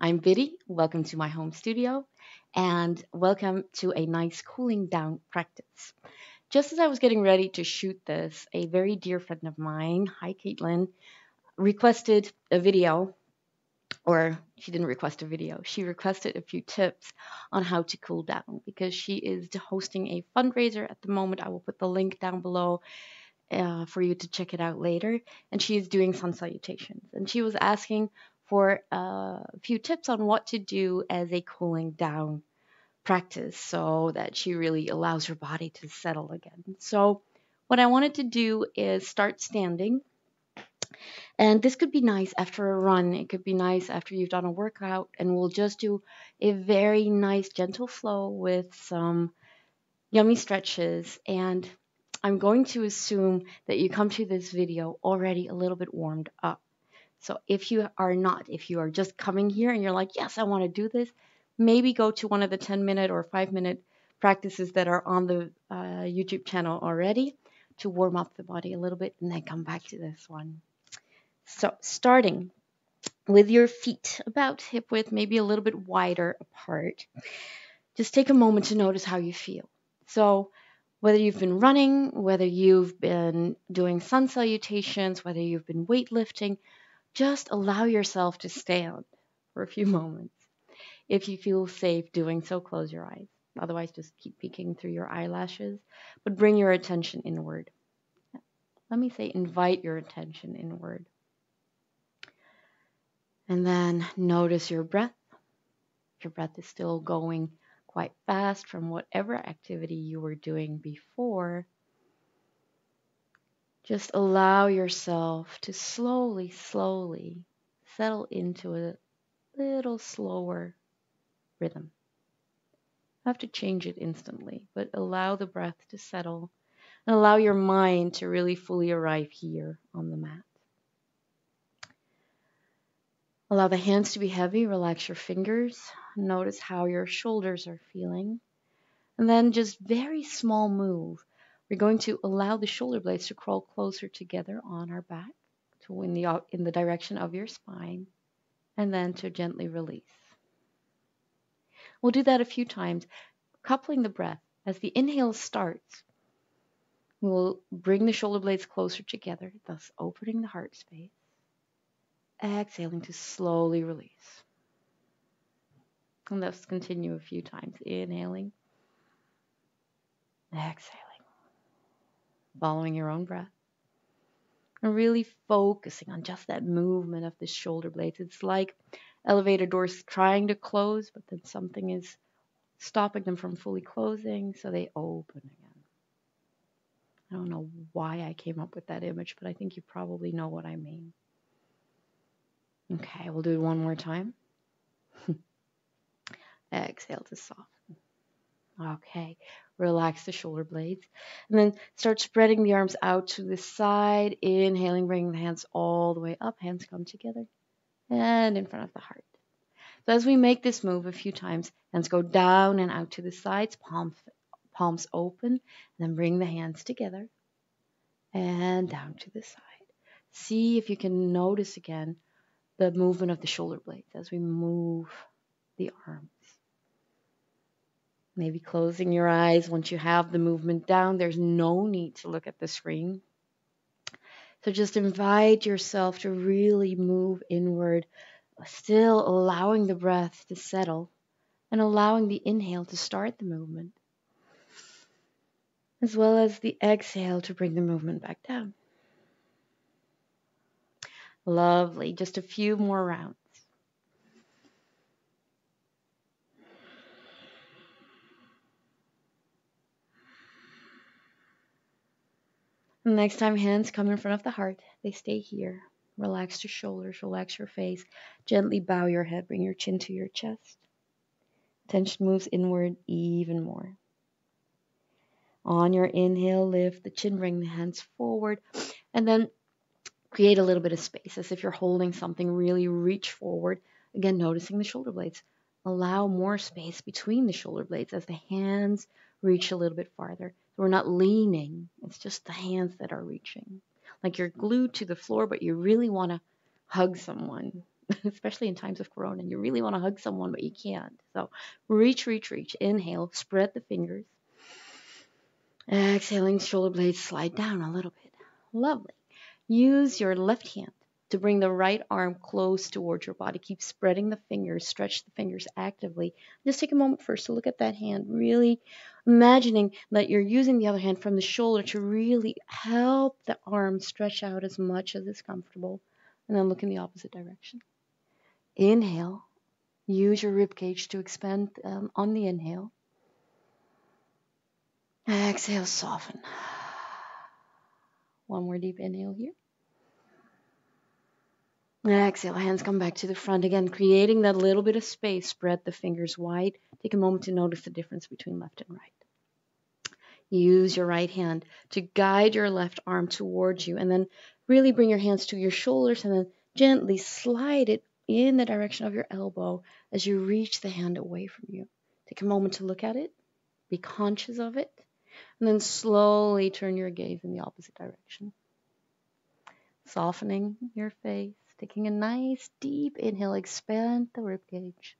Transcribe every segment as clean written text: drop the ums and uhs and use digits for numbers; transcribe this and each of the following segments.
I'm Biddy. Welcome to my home studio and welcome to a nice cooling down practice. Just as I was getting ready to shoot this, a very dear friend of mine, hi Caitlin, requested a video, or she didn't request a video, she requested a few tips on how to cool down because she is hosting a fundraiser at the moment. I will put the link down below for you to check it out later. And she is doing Sun Salutations. And she was asking for a few tips on what to do as a cooling down practice so that she really allows her body to settle again. So, what I wanted to do is start standing. And this could be nice after a run. It could be nice after you've done a workout. And we'll just do a very nice, gentle flow with some yummy stretches. And I'm going to assume that you come to this video already a little bit warmed up. So if you are not, if you are just coming here and you're like, yes, I want to do this, maybe go to one of the 10-minute or 5-minute practices that are on the YouTube channel already to warm up the body a little bit and then come back to this one. So starting with your feet about hip width, maybe a little bit wider apart, just take a moment to notice how you feel. So whether you've been running, whether you've been doing sun salutations, whether you've been weightlifting, just allow yourself to stand for a few moments. If you feel safe doing so, close your eyes. Otherwise, just keep peeking through your eyelashes, but bring your attention inward. Let me say, invite your attention inward. And then notice your breath. If your breath is still going quite fast from whatever activity you were doing before, just allow yourself to slowly, slowly settle into a little slower rhythm. You have to change it instantly, but allow the breath to settle and allow your mind to really fully arrive here on the mat. Allow the hands to be heavy, relax your fingers, notice how your shoulders are feeling, and then just very small move. We're going to allow the shoulder blades to crawl closer together on our back, to in the direction of your spine, and then to gently release. We'll do that a few times, coupling the breath. As the inhale starts, we'll bring the shoulder blades closer together, thus opening the heart space. Exhaling to slowly release. And let's continue a few times. Inhaling, exhaling, following your own breath. And really focusing on just that movement of the shoulder blades. It's like elevator doors trying to close, but then something is stopping them from fully closing, so they open again. I don't know why I came up with that image, but I think you probably know what I mean. Okay, we'll do it one more time. Exhale to soften. Okay, relax the shoulder blades. And then start spreading the arms out to the side. Inhaling, bringing the hands all the way up. Hands come together and in front of the heart. So as we make this move a few times, hands go down and out to the sides, palms open, and then bring the hands together and down to the side. See if you can notice again the movement of the shoulder blades as we move the arms. Maybe closing your eyes once you have the movement down. There's no need to look at the screen. So just invite yourself to really move inward, still allowing the breath to settle and allowing the inhale to start the movement, as well as the exhale to bring the movement back down. Lovely. Just a few more rounds. Next time, hands come in front of the heart. They stay here. Relax your shoulders, relax your face. Gently bow your head, bring your chin to your chest. Tension moves inward even more. On your inhale, lift the chin, bring the hands forward, and then create a little bit of space as if you're holding something. Really reach forward. Again, noticing the shoulder blades. Allow more space between the shoulder blades as the hands reach a little bit farther. So we're not leaning. It's just the hands that are reaching. Like you're glued to the floor, but you really want to hug someone especially in times of corona. You really want to hug someone, but you can't. So reach, reach, reach. Inhale, spread the fingers. Exhaling, shoulder blades slide down a little bit. Lovely. Use your left hand to bring the right arm close towards your body. Keep spreading the fingers, stretch the fingers actively. Just take a moment first to look at that hand, really imagining that you're using the other hand from the shoulder to really help the arm stretch out as much as is comfortable. And then look in the opposite direction. Inhale. Use your rib cage to expand on the inhale. Exhale, soften. One more deep inhale here. Exhale, hands come back to the front again, creating that little bit of space. Spread the fingers wide. Take a moment to notice the difference between left and right. Use your right hand to guide your left arm towards you, and then really bring your hands to your shoulders and then gently slide it in the direction of your elbow as you reach the hand away from you. Take a moment to look at it, be conscious of it, and then slowly turn your gaze in the opposite direction. Softening your face, taking a nice deep inhale, expand the ribcage.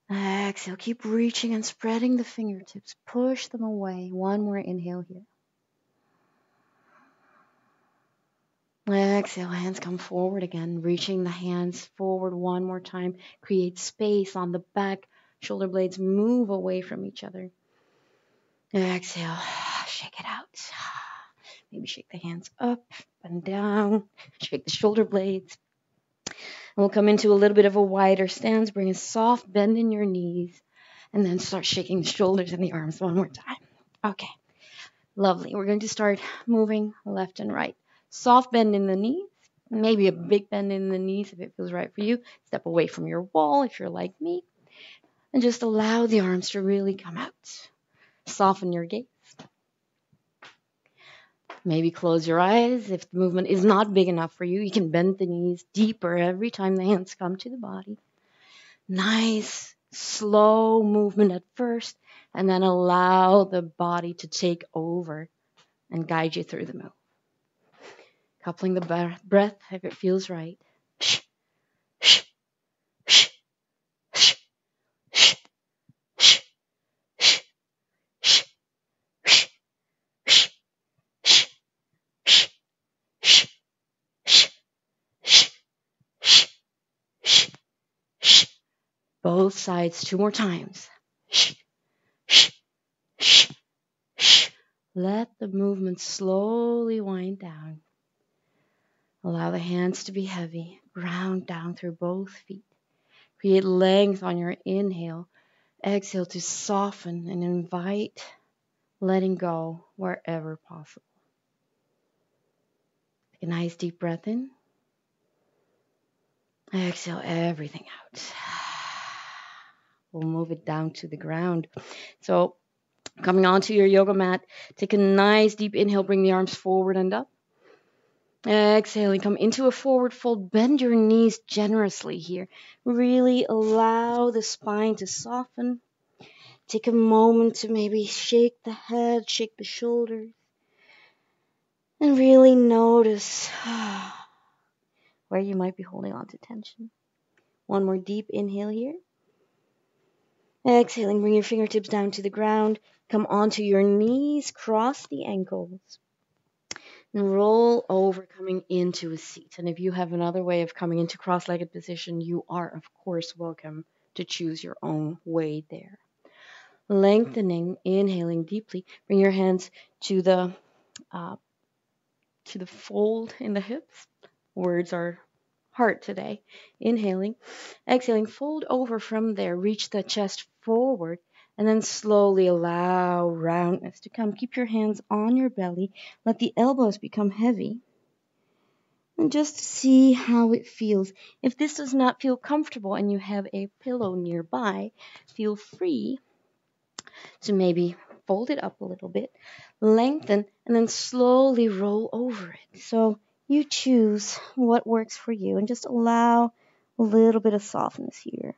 Exhale, keep reaching and spreading the fingertips. Push them away. One more inhale here. Exhale, hands come forward again, reaching the hands forward one more time. Create space on the back. Shoulder blades move away from each other. Exhale, shake it out. Maybe shake the hands up and down. Shake the shoulder blades. And we'll come into a little bit of a wider stance. Bring a soft bend in your knees. And then start shaking the shoulders and the arms one more time. Okay, lovely. We're going to start moving left and right. Soft bend in the knees. Maybe a big bend in the knees if it feels right for you. Step away from your wall if you're like me. And just allow the arms to really come out. Soften your gaze. Maybe close your eyes. If the movement is not big enough for you, you can bend the knees deeper every time the hands come to the body. Nice, slow movement at first, and then allow the body to take over and guide you through the move. Coupling the breath if it feels right. Both sides 2 more times. Let the movement slowly wind down. Allow the hands to be heavy. Ground down through both feet. Create length on your inhale. Exhale to soften and invite letting go wherever possible. Take a nice deep breath in. Exhale everything out. We'll move it down to the ground. So coming onto your yoga mat, take a nice deep inhale, bring the arms forward and up. Exhaling, come into a forward fold, bend your knees generously here. Really allow the spine to soften. Take a moment to maybe shake the head, shake the shoulders, and really notice where you might be holding on to tension. One more deep inhale here. Exhaling, bring your fingertips down to the ground. Come onto your knees, cross the ankles, and roll over, coming into a seat. And if you have another way of coming into cross-legged position, you are, of course, welcome to choose your own way there. Lengthening, inhaling deeply. Bring your hands to the fold in the hips. Words are hard today. Inhaling, exhaling, fold over from there. Reach the chest forward, and then slowly allow roundness to come. Keep your hands on your belly. Let the elbows become heavy. And just see how it feels. If this does not feel comfortable and you have a pillow nearby, feel free to maybe fold it up a little bit, lengthen, and then slowly roll over it. So you choose what works for you and just allow a little bit of softness here.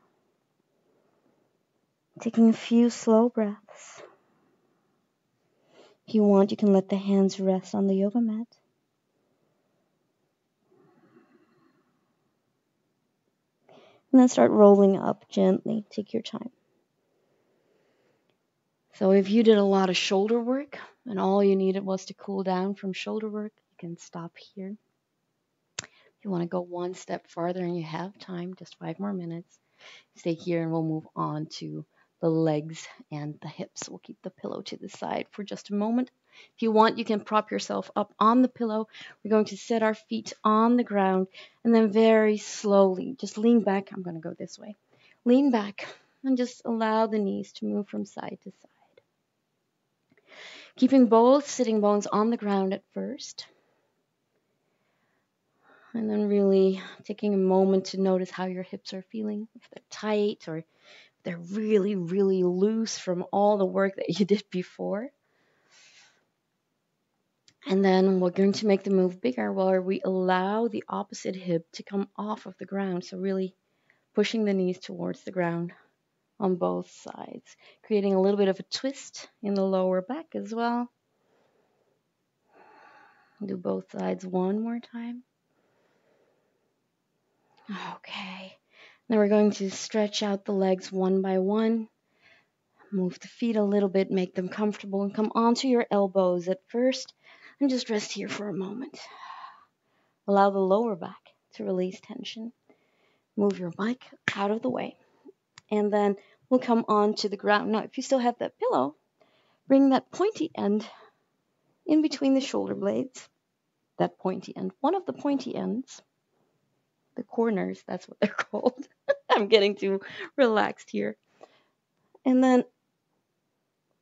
Taking a few slow breaths. If you want, you can let the hands rest on the yoga mat. And then start rolling up gently. Take your time. So if you did a lot of shoulder work and all you needed was to cool down from shoulder work, you can stop here. If you want to go one step farther and you have time, just 5 more minutes, stay here and we'll move on to the legs and the hips. We'll keep the pillow to the side for just a moment. If you want, you can prop yourself up on the pillow. We're going to set our feet on the ground and then very slowly just lean back. I'm going to go this way. Lean back and just allow the knees to move from side to side. Keeping both sitting bones on the ground at first. And then really taking a moment to notice how your hips are feeling. If they're tight or if they're really, really loose from all the work that you did before. And then we're going to make the move bigger where we allow the opposite hip to come off of the ground. So really pushing the knees towards the ground on both sides. Creating a little bit of a twist in the lower back as well. Do both sides one more time. Okay. Now we're going to stretch out the legs one by one. Move the feet a little bit, make them comfortable, and come onto your elbows at first. And just rest here for a moment. Allow the lower back to release tension. Move your mic out of the way. And then we'll come onto the ground. Now, if you still have that pillow, bring that pointy end in between the shoulder blades. That pointy end. One of the pointy ends, the corners, that's what they're called. I'm getting too relaxed here. And then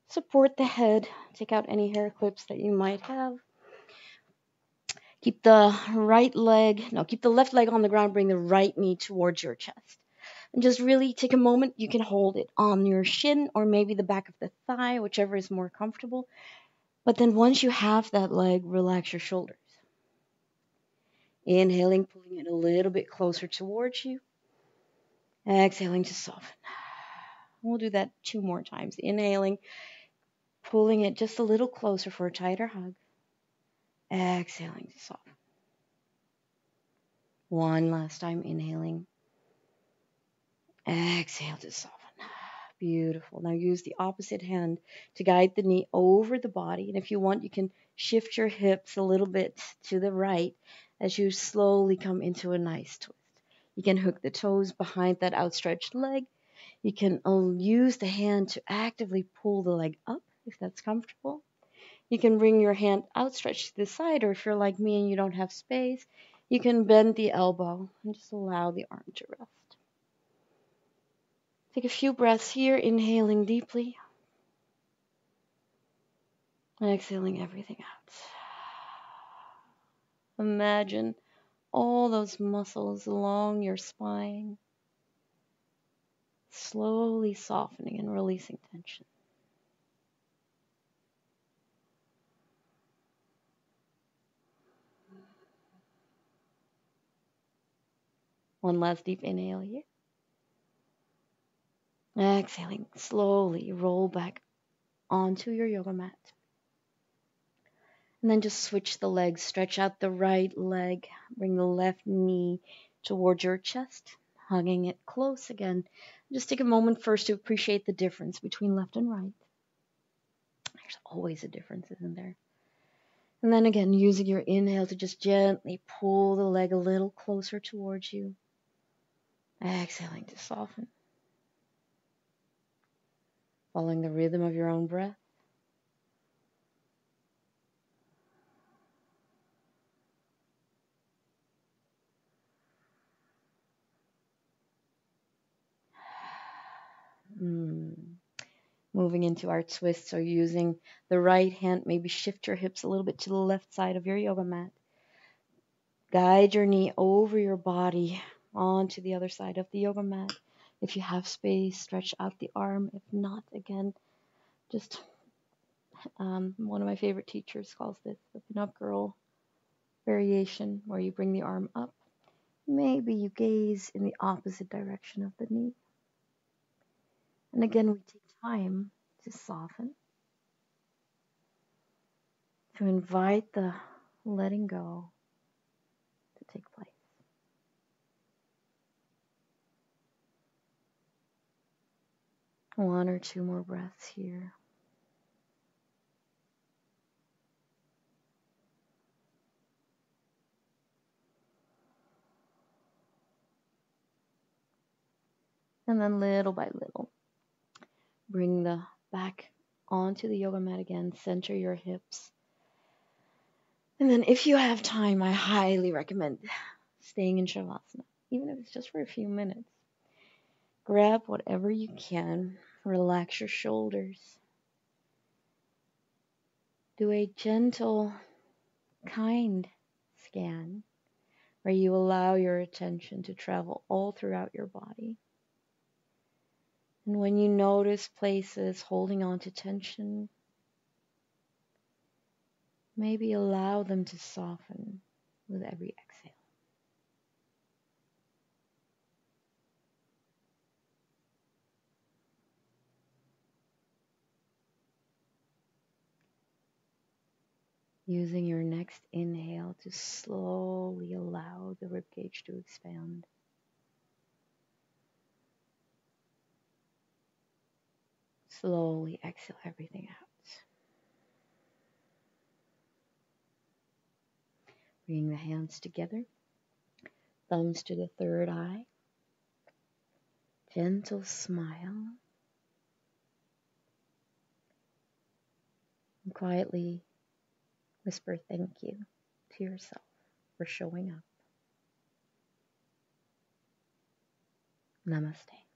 support the head. Take out any hair clips that you might have. Keep the left leg on the ground. Bring the right knee towards your chest. And just really take a moment. You can hold it on your shin or maybe the back of the thigh, whichever is more comfortable. But then once you have that leg, relax your shoulders. Inhaling, pulling it a little bit closer towards you. Exhaling to soften. We'll do that 2 more times. Inhaling, pulling it just a little closer for a tighter hug. Exhaling to soften. One last time, inhaling. Exhale to soften. Beautiful. Now use the opposite hand to guide the knee over the body. And if you want, you can shift your hips a little bit to the right as you slowly come into a nice twist. You can hook the toes behind that outstretched leg. You can use the hand to actively pull the leg up if that's comfortable. You can bring your hand outstretched to the side, or if you're like me and you don't have space, you can bend the elbow and just allow the arm to rest. Take a few breaths here, inhaling deeply. And exhaling everything out. Imagine all those muscles along your spine slowly softening and releasing tension. One last deep inhale here. Exhaling, slowly roll back onto your yoga mat. And then just switch the legs. Stretch out the right leg. Bring the left knee towards your chest, hugging it close again. Just take a moment first to appreciate the difference between left and right. There's always a difference, isn't there? And then again, using your inhale to just gently pull the leg a little closer towards you. Exhaling to soften. Following the rhythm of your own breath. Moving into our twists, or using the right hand, maybe shift your hips a little bit to the left side of your yoga mat. Guide your knee over your body onto the other side of the yoga mat. If you have space, stretch out the arm. If not, again, just one of my favorite teachers calls this the pin-up girl variation, where you bring the arm up. Maybe you gaze in the opposite direction of the knee. And again, we take time to soften, to invite the letting go to take place. One or two more breaths here. And then little by little, bring the back onto the yoga mat again. Center your hips. And then if you have time, I highly recommend staying in Shavasana, even if it's just for a few minutes. Grab whatever you can. Relax your shoulders. Do a gentle, kind scan where you allow your attention to travel all throughout your body. And when you notice places holding on to tension, maybe allow them to soften with every exhale. Using your next inhale to slowly allow the ribcage to expand. Slowly exhale everything out. Bring the hands together, thumbs to the third eye. Gentle smile. And quietly whisper thank you to yourself for showing up. Namaste.